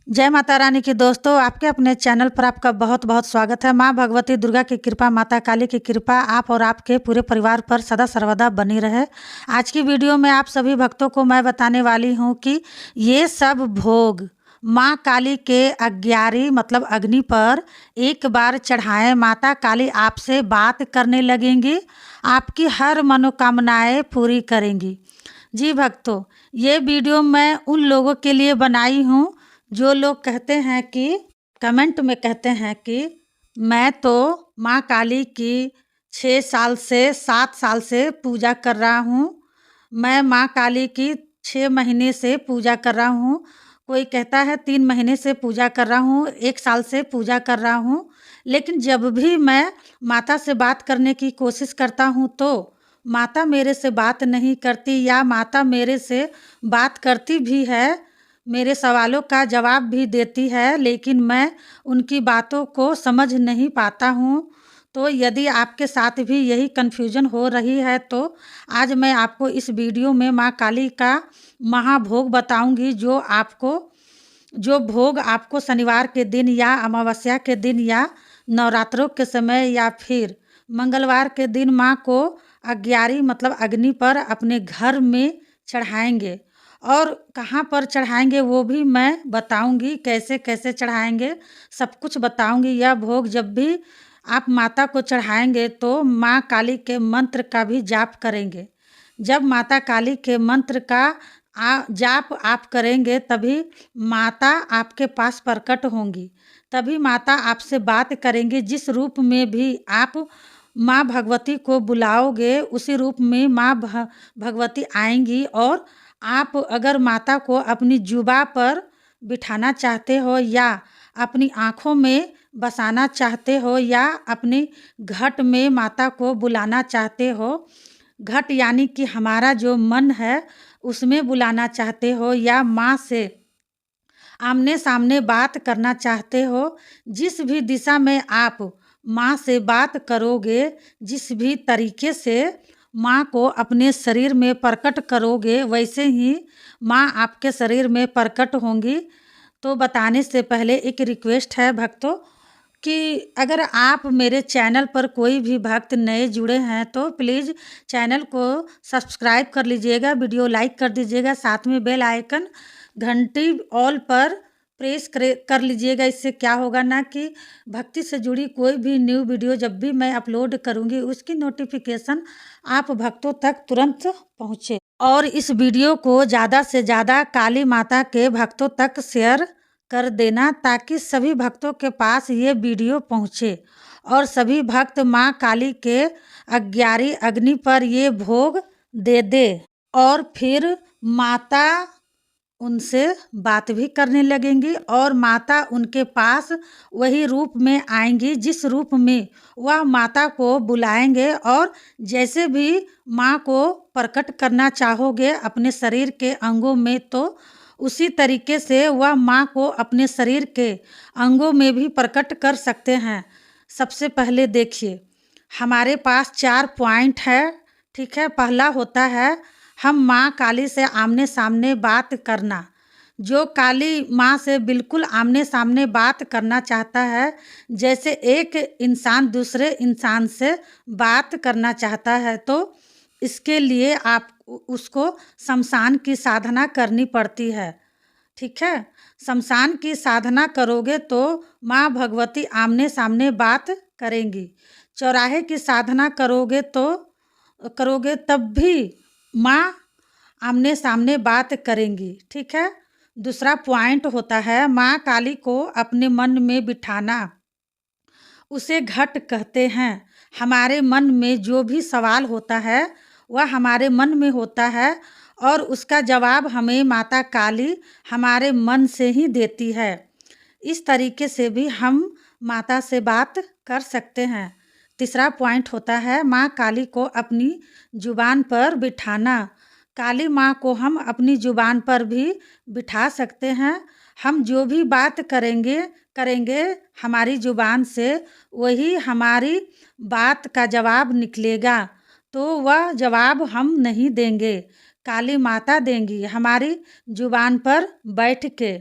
जय माता रानी की दोस्तों, आपके अपने चैनल पर आपका बहुत बहुत स्वागत है। माँ भगवती दुर्गा की कृपा, माता काली की कृपा आप और आपके पूरे परिवार पर सदा सर्वदा बनी रहे। आज की वीडियो में आप सभी भक्तों को मैं बताने वाली हूँ कि ये सब भोग माँ काली के अग्यारी मतलब अग्नि पर एक बार चढ़ाएं। माता काली आपसे बात करने लगेंगी, आपकी हर मनोकामनाएं पूरी करेंगी। जी भक्तों, ये वीडियो मैं उन लोगों के लिए बनाई हूँ जो लोग कहते हैं कि कमेंट में कहते हैं कि मैं तो माँ काली की 6 साल से 7 साल से पूजा कर रहा हूँ, मैं माँ काली की 6 महीने से पूजा कर रहा हूँ, कोई कहता है 3 महीने से पूजा कर रहा हूँ, 1 साल से पूजा कर रहा हूँ। लेकिन जब भी मैं माता से बात करने की कोशिश करता हूँ तो माता मेरे से बात नहीं करती, या माता मेरे से बात करती भी है, मेरे सवालों का जवाब भी देती है, लेकिन मैं उनकी बातों को समझ नहीं पाता हूँ। तो यदि आपके साथ भी यही कन्फ्यूजन हो रही है तो आज मैं आपको इस वीडियो में माँ काली का महाभोग बताऊंगी, जो भोग आपको शनिवार के दिन या अमावस्या के दिन या नवरात्रों के समय या फिर मंगलवार के दिन माँ को अग्यारी मतलब अग्नि पर अपने घर में चढ़ाएंगे, और कहाँ पर चढ़ाएंगे वो भी मैं बताऊंगी, कैसे कैसे चढ़ाएंगे सब कुछ बताऊंगी। यह भोग जब भी आप माता को चढ़ाएंगे तो माँ काली के मंत्र का भी जाप करेंगे। जब माता काली के मंत्र का जाप आप करेंगे तभी माता आपके पास प्रकट होंगी, तभी माता आपसे बात करेंगी। जिस रूप में भी आप माँ भगवती को बुलाओगे उसी रूप में माँ भगवती आएंगी, और आप अगर माता को अपनी जुबा पर बिठाना चाहते हो या अपनी आँखों में बसाना चाहते हो या अपनी घट में माता को बुलाना चाहते हो, घट यानी कि हमारा जो मन है उसमें बुलाना चाहते हो, या माँ से आमने सामने बात करना चाहते हो, जिस भी दिशा में आप माँ से बात करोगे, जिस भी तरीके से माँ को अपने शरीर में प्रकट करोगे, वैसे ही माँ आपके शरीर में प्रकट होंगी। तो बताने से पहले एक रिक्वेस्ट है भक्तों कि अगर आप मेरे चैनल पर कोई भी भक्त नए जुड़े हैं तो प्लीज़ चैनल को सब्सक्राइब कर लीजिएगा, वीडियो लाइक कर दीजिएगा, साथ में बेल आइकन घंटी ऑल पर प्रेस कर लीजिएगा। इससे क्या होगा ना कि भक्ति से जुड़ी कोई भी न्यू वीडियो जब भी मैं अपलोड करूँगी उसकी नोटिफिकेशन आप भक्तों तक तुरंत पहुँचे। और इस वीडियो को ज़्यादा से ज़्यादा काली माता के भक्तों तक शेयर कर देना ताकि सभी भक्तों के पास ये वीडियो पहुँचे और सभी भक्त माँ काली के अग्यारी अग्नि पर ये भोग दे दे, और फिर माता उनसे बात भी करने लगेंगी और माता उनके पास वही रूप में आएंगी जिस रूप में वह माता को बुलाएंगे। और जैसे भी माँ को प्रकट करना चाहोगे अपने शरीर के अंगों में तो उसी तरीके से वह माँ को अपने शरीर के अंगों में भी प्रकट कर सकते हैं। सबसे पहले देखिए, हमारे पास 4 पॉइंट है, ठीक है। पहला होता है हम माँ काली से आमने सामने बात करना। जो काली माँ से बिल्कुल आमने सामने बात करना चाहता है, जैसे एक इंसान दूसरे इंसान से बात करना चाहता है, तो इसके लिए आप उसको शमशान की साधना करनी पड़ती है, ठीक है। शमशान की साधना करोगे तो माँ भगवती आमने सामने बात करेंगी। चौराहे की साधना करोगे तब भी माँ आमने सामने बात करेंगी, ठीक है। दूसरा पॉइंट होता है माँ काली को अपने मन में बिठाना, उसे घट कहते हैं। हमारे मन में जो भी सवाल होता है वह हमारे मन में होता है और उसका जवाब हमें माता काली हमारे मन से ही देती है। इस तरीके से भी हम माता से बात कर सकते हैं। तीसरा पॉइंट होता है माँ काली को अपनी जुबान पर बिठाना। काली माँ को हम अपनी जुबान पर भी बिठा सकते हैं। हम जो भी बात करेंगे हमारी जुबान से वही हमारी बात का जवाब निकलेगा, तो वह जवाब हम नहीं देंगे, काली माता देंगी हमारी जुबान पर बैठ के।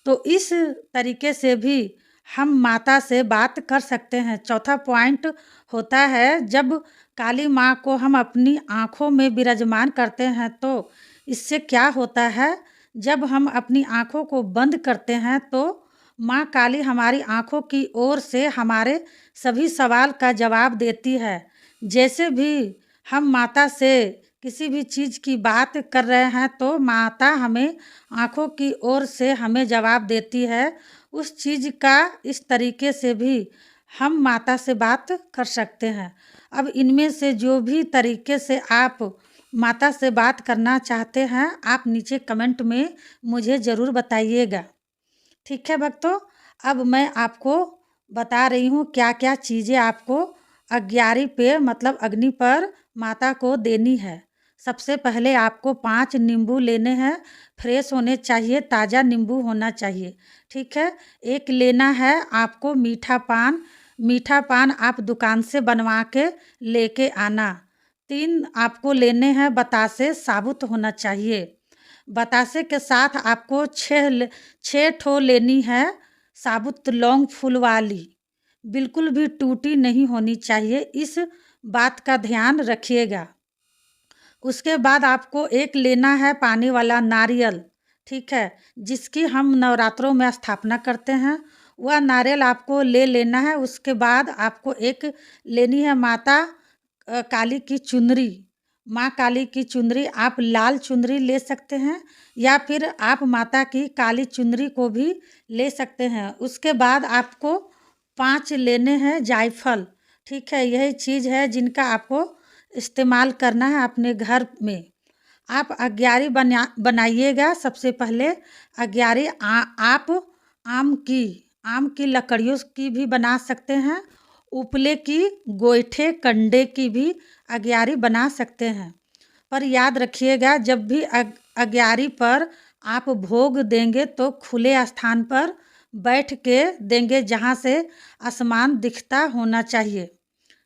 तो इस तरीके से भी हम माता से बात कर सकते हैं। चौथा पॉइंट होता है, जब काली माँ को हम अपनी आँखों में विराजमान करते हैं तो इससे क्या होता है, जब हम अपनी आँखों को बंद करते हैं तो माँ काली हमारी आँखों की ओर से हमारे सभी सवाल का जवाब देती है। जैसे भी हम माता से किसी भी चीज़ की बात कर रहे हैं तो माता हमें आँखों की ओर से हमें जवाब देती है। उस चीज़ का इस तरीके से भी हम माता से बात कर सकते हैं। अब इनमें से जो भी तरीके से आप माता से बात करना चाहते हैं, आप नीचे कमेंट में मुझे ज़रूर बताइएगा। ठीक है भक्तों, अब मैं आपको बता रही हूँ क्या क्या चीज़ें आपको अग्यारी पे मतलब अग्नि पर माता को देनी है। सबसे पहले आपको 5 नींबू लेने हैं, फ्रेश होने चाहिए, ताज़ा नींबू होना चाहिए। ठीक है। एक लेना है आपको मीठा पान। मीठा पान आप दुकान से बनवा के लेके आना। 3 आपको लेने हैं बतासे, साबुत होना चाहिए। बतासे के साथ आपको 6 ठो लेनी है साबुत लौंग फूल वाली, बिल्कुल भी टूटी नहीं होनी चाहिए, इस बात का ध्यान रखिएगा। उसके बाद आपको एक लेना है पानी वाला नारियल। ठीक है, जिसकी हम नवरात्रों में स्थापना करते हैं, वह नारियल आपको ले लेना है। उसके बाद आपको एक लेनी है माता काली की चुनरी। माँ काली की चुनरी, आप लाल चुनरी ले सकते हैं या फिर आप माता की काली चुनरी को भी ले सकते हैं। उसके बाद आपको 5 लेने हैं जायफल। ठीक है, यही चीज़ है जिनका आपको इस्तेमाल करना है अपने घर में। आप अग्यारी बनाइएगा। सबसे पहले अग्यारी आप आम की लकड़ियों की भी बना सकते हैं, उपले की, गोईठे, कंडे की भी अग्यारी बना सकते हैं। पर याद रखिएगा, जब भी अग्यारी पर आप भोग देंगे तो खुले स्थान पर बैठ के देंगे, जहाँ से आसमान दिखता होना चाहिए।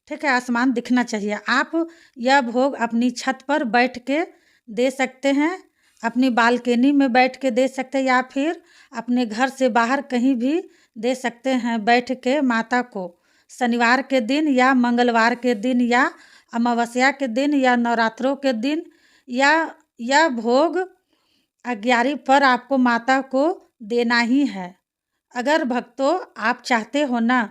ठीक है, आसमान दिखना चाहिए। आप यह भोग अपनी छत पर बैठ के दे सकते हैं, अपनी बालकनी में बैठ के दे सकते हैं या फिर अपने घर से बाहर कहीं भी दे सकते हैं बैठ के माता को। शनिवार के दिन या मंगलवार के दिन या अमावस्या के दिन या नवरात्रों के दिन या यह भोग अग्यारी पर आपको माता को देना ही है। अगर भक्तों आप चाहते हो ना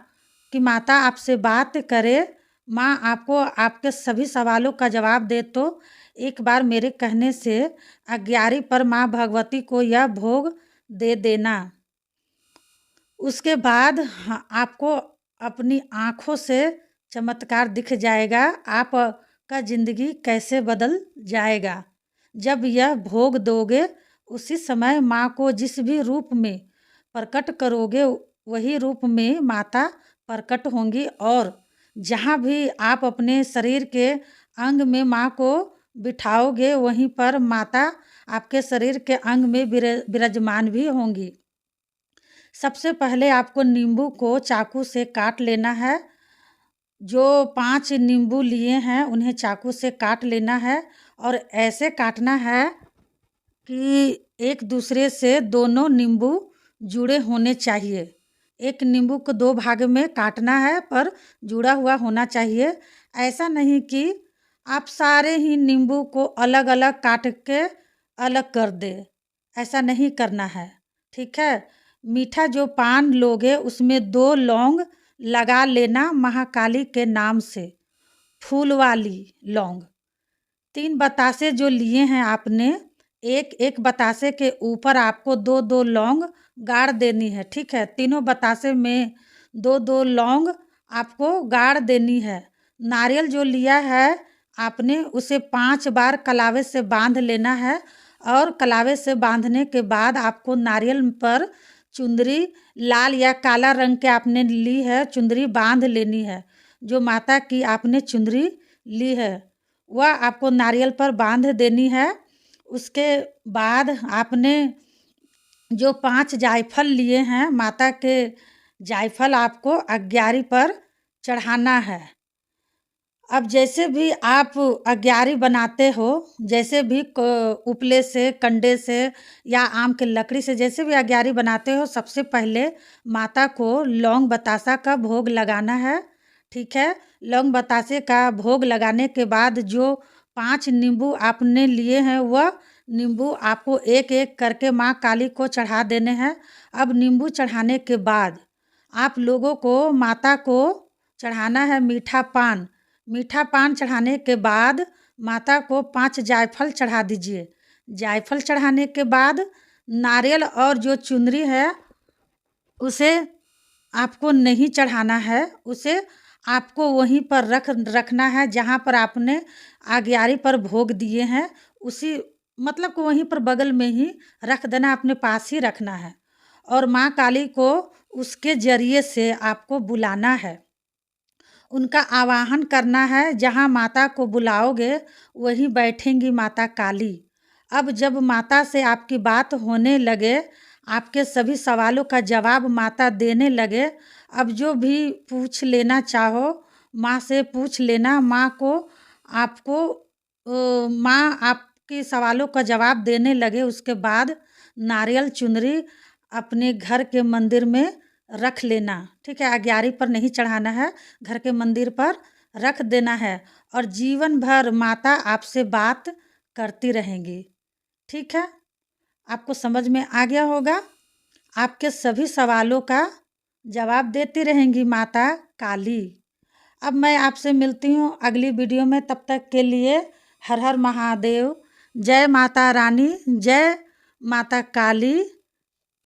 कि माता आपसे बात करे, माँ आपको आपके सभी सवालों का जवाब दे, तो एक बार मेरे कहने से अग्यारी पर माँ भगवती को यह भोग दे देना। उसके बाद आपको अपनी आँखों से चमत्कार दिख जाएगा, आपका ज़िंदगी कैसे बदल जाएगा। जब यह भोग दोगे, उसी समय माँ को जिस भी रूप में प्रकट करोगे, वही रूप में माता प्रकट होंगी और जहाँ भी आप अपने शरीर के अंग में माँ को बिठाओगे, वहीं पर माता आपके शरीर के अंग में विराजमान भी होंगी। सबसे पहले आपको नींबू को चाकू से काट लेना है। जो 5 नींबू लिए हैं उन्हें चाकू से काट लेना है और ऐसे काटना है कि एक दूसरे से दोनों नींबू जुड़े होने चाहिए। एक नींबू को 2 भाग में काटना है पर जुड़ा हुआ होना चाहिए। ऐसा नहीं कि आप सारे ही नींबू को अलग अलग काट के अलग कर दे, ऐसा नहीं करना है। ठीक है। मीठा जो पान लोगे उसमें 2 लौंग लगा लेना महाकाली के नाम से, फूल वाली लौंग। 3 बतासे जो लिए हैं आपने, एक एक बतासे के ऊपर आपको 2-2 लौंग गाड़ देनी है। ठीक है, तीनों बतासे में 2-2 लौंग आपको गाड़ देनी है। नारियल जो लिया है आपने, उसे 5 बार कलावे से बांध लेना है और कलावे से बांधने के बाद आपको नारियल पर चुंदरी लाल या काला रंग के आपने ली है, चुंदरी बांध लेनी है। जो माता की आपने चुंदरी ली है वह आपको नारियल पर बांध देनी है। उसके बाद आपने जो 5 जायफल लिए हैं, माता के जायफल आपको अग्यारी पर चढ़ाना है। अब जैसे भी आप अग्यारी बनाते हो, जैसे भी उपले से, कंडे से या आम के लकड़ी से जैसे भी अग्यारी बनाते हो, सबसे पहले माता को लौंग बतासा का भोग लगाना है। ठीक है। लौंग बतासे का भोग लगाने के बाद जो 5 नींबू आपने लिए हैं, वह नींबू आपको एक एक करके माँ काली को चढ़ा देने हैं। अब नींबू चढ़ाने के बाद आप लोगों को माता को चढ़ाना है मीठा पान। मीठा पान चढ़ाने के बाद माता को 5 जायफल चढ़ा दीजिए। जायफल चढ़ाने के बाद नारियल और जो चुनरी है उसे आपको नहीं चढ़ाना है, उसे आपको वहीं पर रखना है जहाँ पर आपने आग्यारी पर भोग दिए हैं, उसी मतलब कि वहीं पर बगल में ही रख देना, अपने पास ही रखना है। और माँ काली को उसके जरिए से आपको बुलाना है, उनका आवाहन करना है। जहाँ माता को बुलाओगे वहीं बैठेंगी माता काली। अब जब माता से आपकी बात होने लगे, आपके सभी सवालों का जवाब माता देने लगे, अब जो भी पूछ लेना चाहो माँ से पूछ लेना। माँ को आपको माँ आपके सवालों का जवाब देने लगे, उसके बाद नारियल चुनरी अपने घर के मंदिर में रख लेना। ठीक है। अग्यारी पर नहीं चढ़ाना है, घर के मंदिर पर रख देना है और जीवन भर माता आपसे बात करती रहेंगी। ठीक है। आपको समझ में आ गया होगा। आपके सभी सवालों का जवाब देती रहेंगी माता काली। अब मैं आपसे मिलती हूँ अगली वीडियो में, तब तक के लिए हर हर महादेव। जय माता रानी, जय माता काली।